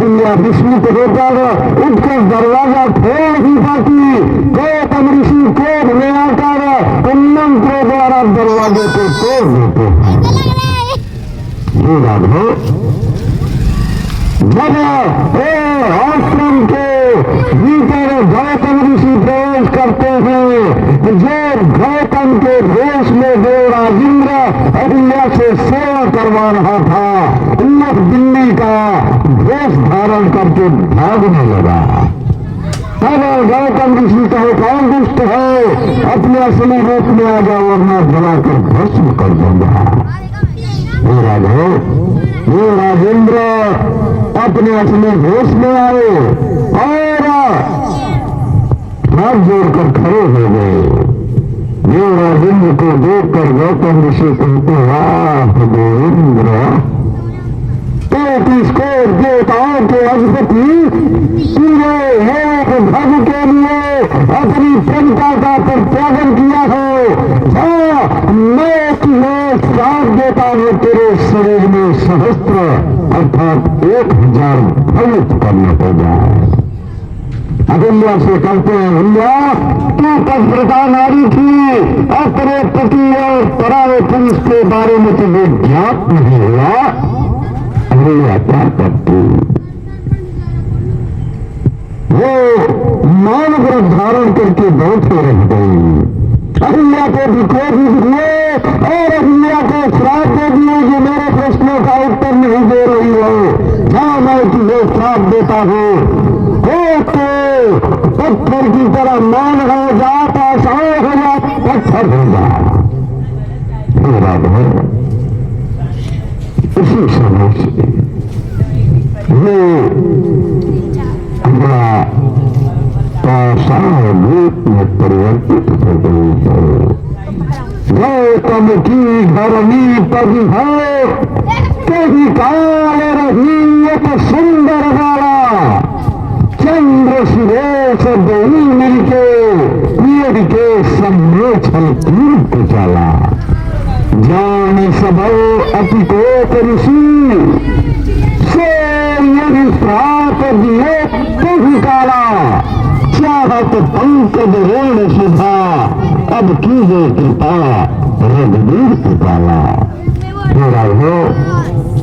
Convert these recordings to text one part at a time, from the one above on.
अहिल्या विस्मित होकर उठकर दरवाजा खोल नहीं पाती। गौतम ऋषि क्रोध में आकर उन मंत्रों द्वारा दरवाजे को तोड़ देते हैं। ये राघव जब आश्रम के भीतर गौतम ऋषि प्रवेश करते हैं, जो गौतम के वेश में देव राजेंद्र अहिल्या से सेवा करवा रहा था, उन्नत दिल्ली का वेश धारण करके भागने लगा। तब गौतम ऋषि कहे कौन दुष्ट है, अपने असली रूप में आ जाओ वरना जलाकर भस्म कर दूंगा। ये राघव ये राजेंद्र अपने असली वेश में आए और हाथ जोड़कर खड़े हो गए। देव राजेंद्र को देखकर गौतम ऋषि कहते वाह देवेंद्र, किसको देवताओं के अधिपति पूरे एक भग के लिए अपनी प्रभुता का परित्यागन किया हो। मैं तुम्हें साथ देता हूं, तेरे शरीर में सहस्त्र अर्थात 1000 फल करना होगा। अहिल्या से कहते हैं अहिल्या तू पतिव्रता नारी थी, अपने पति और पराये पुरुष के बारे में तुझे ज्ञात नहीं हुआ। अहिल्या क्या करती, वो मौन व्रत धारण करके बैठे रह गई। अहिल्या को विकोप दिए और अहिल्या को श्राप दे दिए जो मेरे प्रश्नों का उत्तर नहीं दे रही हो, जहां मैं तुझे श्राप देता हूं तो पत्थर की तरह मौन हो जा, पाषाण हो जा, पत्थर हो जा। इसी समय से ये हमारा पाषाण रूप में परिवर्तित हो गई है। गौतम की धरणी पद है, कभी काल रही एक सुंदर वाला, चंद्र सुरेश दोनों मिलके पीर के सम्मेछल तीर्थ चला। जान सबल अतिकोप ऋषि से यदि श्राप दिए कभी काला, चाहत पंकज ऋण सुधा, अब कीजे कृपा रघुवीर कृपाला।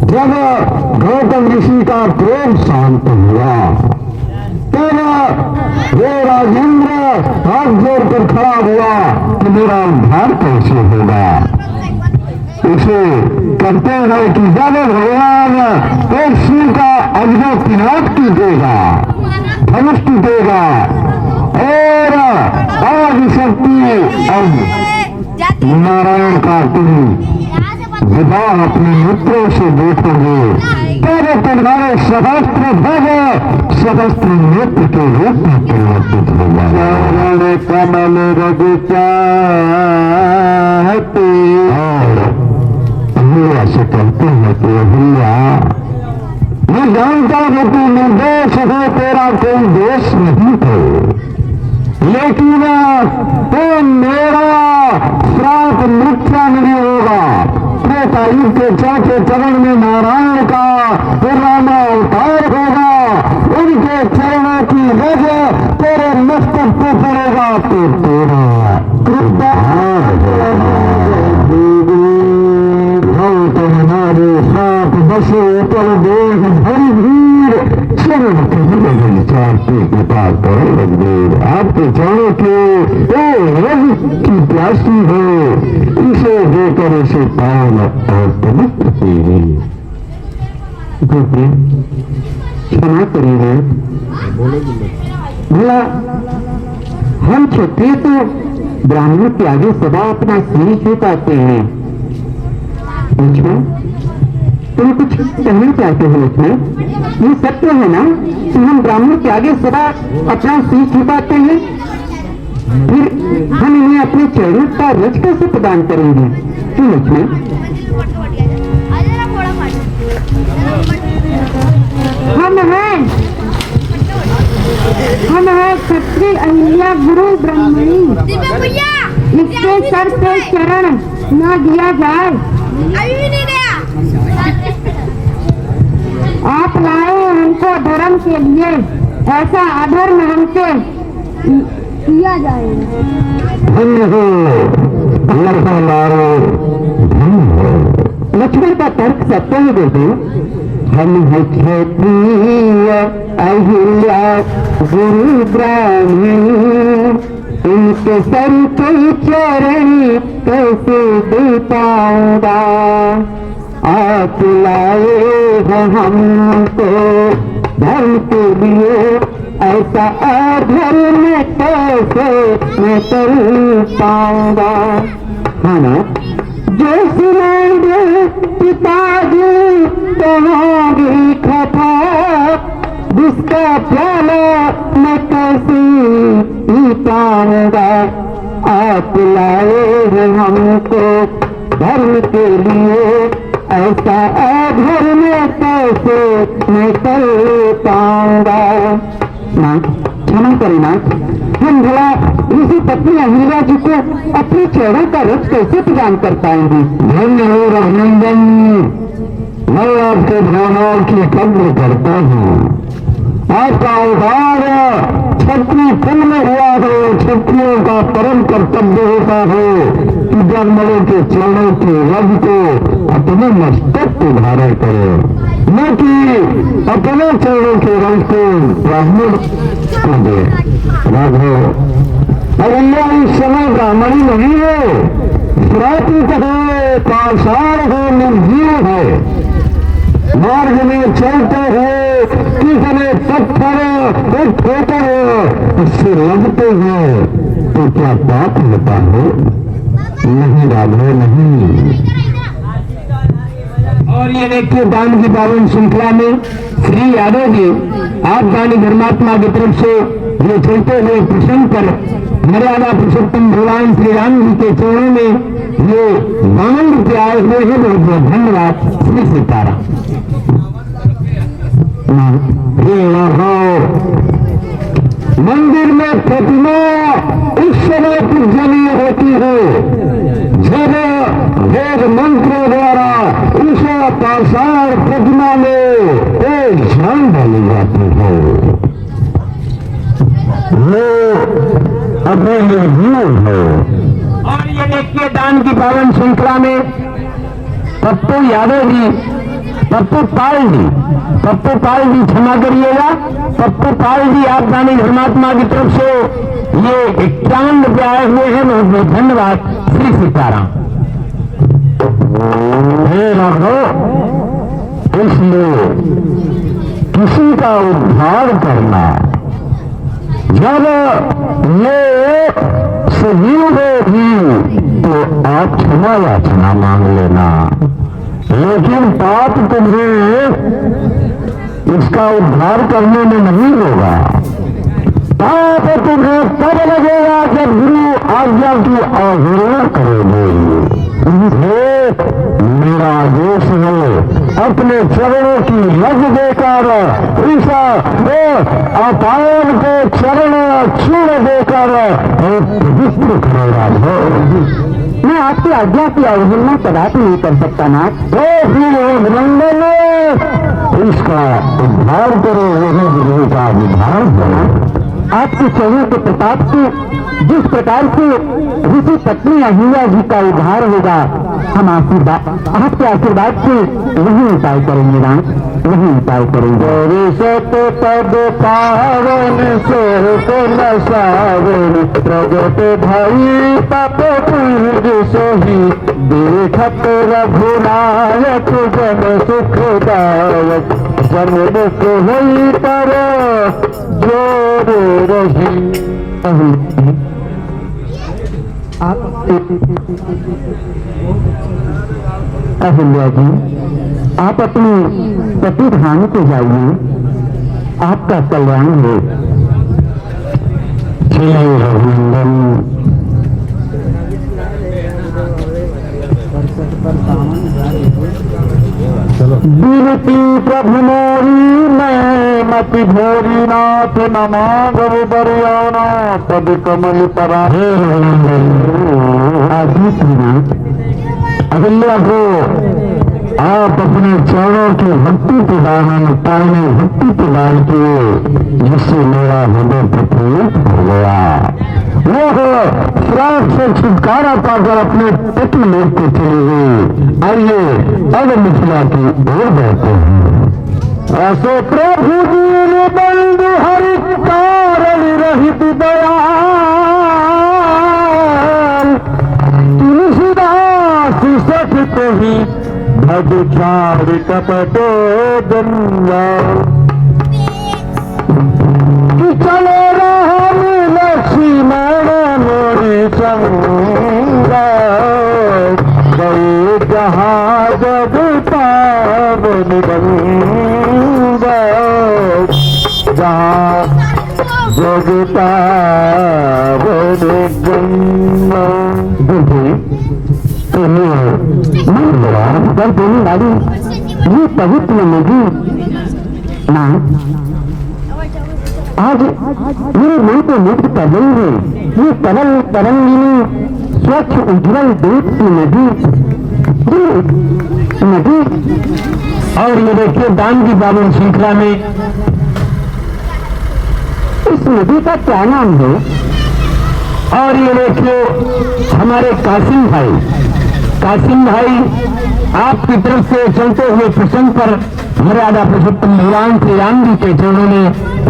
जब गौतम ऋषि का क्रोध शांत हुआ तब वो राजेंद्र हाथ जोड़कर खड़ा हुआ कि मेरा उद्धार कैसे होगा। इसे कहते हैं कि जब भगवान एक शिव का अग्नि पिनाट कीजिएगा, धनुष कीजिएगा और आदिशक्ति और नारायण का तुम विवाह अपने मित्रों से देखोगे, तेरे तुम्हारे सहस्त्र ध्वज सहस्त्र नृत्य के रूप में परिवर्तित हो जाए। कमल रघु चाहते और अहिल्या से कहते हैं कि अहिल्या मैं जानता हूं कि निर्दोष है, तेरा कोई दोष नहीं है, लेकिन तो मेरा श्राप मिथ्या नहीं होगा। त्रेतायुग के चौथे चरण में नारायण का रामा अवतार होगा, उनके चरणों की वजह तेरे मस्तक पे पड़ेगा तो तेरा कृपा हमारे साथ बसे पर देख भरी भीड़ चरण के चाहते कृपा करो रघुवीर। आपके चरणों के रघु की प्यासी है, इसे देकर इसे पावन और पवित्र कीजिए। क्षमा करिए भला, हम क्षत्रिय तो ब्राह्मणों के आगे सदा अपना सिर झुकाते हैं। तुम कुछ कहना चाहते हो इसमें? ये सत्य है ना कि हम ब्राह्मणों के आगे सदा अपना सिर झुकाते हैं, फिर हम इन्हें अपने चरणों का रज कैसे प्रदान करेंगे? क्यों लक्ष्मण? हम हैं क्षत्रिय अहिल्या गुरु ब्राह्मणी, इसके सर पे चरण न दिया जाए। अभी भी नहीं गया। आप लाए हमको धरा के लिए ऐसा अधर्म हमसे किया जाएगा। धन्य हो लखनऊ, धन्य हो। लक्ष्मण का तर्क सत्य ही देते, हम है क्षत्रिय अहिल्या गुरु ब्राह्मण, इनके सर के चरण कैसे दे पाऊंगा। आप लाए हैं हमको धर्म के लिए, ऐसा अधर्म कैसे मैं कर पाऊंगा। हाँ ना, जो सुनेंगे पिताजी तुम्हारी कथा, जिसका प्याला मैं कैसे पी पाऊंगा। आप लाए हैं हमको धर्म के लिए, ऐसा अधर्म कैसे मैं कर पाऊंगा। मां क्षमा करें मां, हम भला ऋषि पत्नी अहिल्या जी को अपने चेहरों का रस कैसे प्रदान कर पाएंगे। धन्य हो रघुनंदन, मैं आपके भावनाओं की कद्र करता हूँ। आपका अवतार क्षत्रिय कुल में हुआ है। क्षत्रियों का परम कर्तव्य होता है कि ब्राह्मणों के चरणों के रज को अपने मस्तक को धारण करे, न कि अपने चरणों के रज को ब्राह्मण को दे। राघव अहिल्या इस समय ब्राह्मणी नहीं है, प्राकृत है, पाषाण है, निर्जीव है। मार्ग में चलते हुए किसने पत्थर एक ठोकर उससे लगते हैं तो क्या पाप होता है? नहीं राघव नहीं। और ये देखिए दान की पावन श्रृंखला में श्री यादव जी आप दानी धर्मात्मा की तरफ से ये चलते हुए प्रसन्न कर मर्यादा पुरुषोत्तम भगवान श्री राम जी के चरणों में ये 52 रुपये आए हुए हैं। बहुत बहुत धन्यवाद। श्री सीताराम। मंदिर में प्रतिमा उस समय पूजनीय होती है जब वेद मंत्रों द्वारा उस पाषाण प्रतिमा में एक जान डाली जाती है। वो अपने निर्जीव है। और ये देखिए दान की पावन श्रृंखला में पप्पू यादव जी, पप्पू पाल जी क्षमा करिएगा, पप्पू पाल जी आप दानी धर्मात्मा की तरफ से ये 51 रुपये आए हुए हैं। बहुत बहुत धन्यवाद। श्री सीताराम। हे राघव, इसलिए किसी का उद्धार करना जब ये सजीव होगी तो आप क्षमा याचना मांग लेना, लेकिन पाप तुम्हें इसका उद्धार करने में नहीं होगा। पाप तुम्हें तब लगेगा जब गुरु आज्ञा की अवहेलना करोगे। मेरा आदेश है अपने चरणों की लग देकर इस अपायन के चरण छूड़ देकर पवित्र करेगा। मैं आपकी आज्ञा की अवहेलना कदापि नहीं कर सकता ना। तो अभिनंदन, इसका उद्धार करो, वही गुरु का उद्धार करो। आपके चरणों के प्रताप से जिस प्रकार से ऋषि पत्नी अहिल्या जी का उद्धार होगा, हम आपके आशीर्वाद से वही उपाय करेंगे राम, वही उपाय करेंगे। सत पद पावन सोहन सावन प्रगट भाई पाप पूज सोही, देखत रघुनायक जन सुखदायक, जन्म को होई पर जोर रही। अहिल्या जी आप अपनी पति धाम को जाइए, आपका कल्याण हो। जय रघुनंदन। बिनती प्रभु मोरी मैं मति भोरी नाथ नमागव बरियाना पद कमल परा। अहिल्या को आप अपने चरणों की भक्ति प्रदान पाने भक्ति प्रदान किए, जिससे मेरा हृदय प्रफुल्लित हो गया। वो श्राप से छुटकारा पाकर अपने पति लोग को चले गए। आइए अब मिथिला की ओर बढ़ते हैं। ऐसे प्रभु दीन बंधु हरि कारण रहित दयाल, तुलसीदास सठ ही भज छाड़ कपटो गंगा, कि चले राम लक्ष्मण मोरी संगा, गए जहाँ जग पावन गंगा, जहाँ जग पावन गंगा। ये पवित्र नदी माँ आज मेरे मन को मुक्त कर रही है। ये तरल तरंगिनी स्वच्छ उज्जवल दूध की नदी, ये नदी। और ये देखिए दान की पावन श्रृंखला में इस नदी का क्या नाम है। और ये देखिए हमारे कासिम भाई आपकी तरफ से चलते हुए प्रसंग पर मर्यादा पुरुषोत्तम भगवान श्री राम जी के चरणों में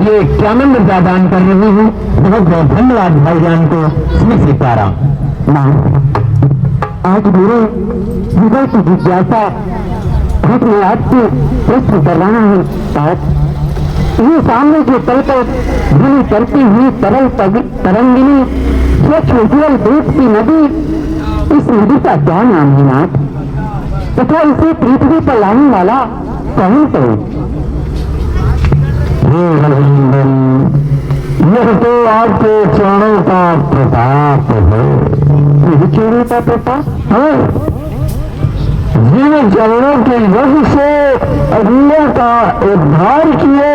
ये क्या नम्रता दान कर रही हूँ। बहुत बहुत धन्यवाद भाईजान को। श्री सीताराम। माँ आज मेरे हृदय की जिज्ञासा मैं आपसे प्रश्न कर रहा हूँ। ये सामने के तल पर धुनी करती हुई तरल तरंगिनी स्वच्छ उज्जवल दूध की नदी, इस नदी का क्या नाम है नाथ, तथा इसे पृथ्वी पर लाने वाला कौन है। यह तो आपके चरणों का प्रताप है। यही चरणों का प्रताप है, जिन चरणों के वजह से अग्नियों का उद्धार किए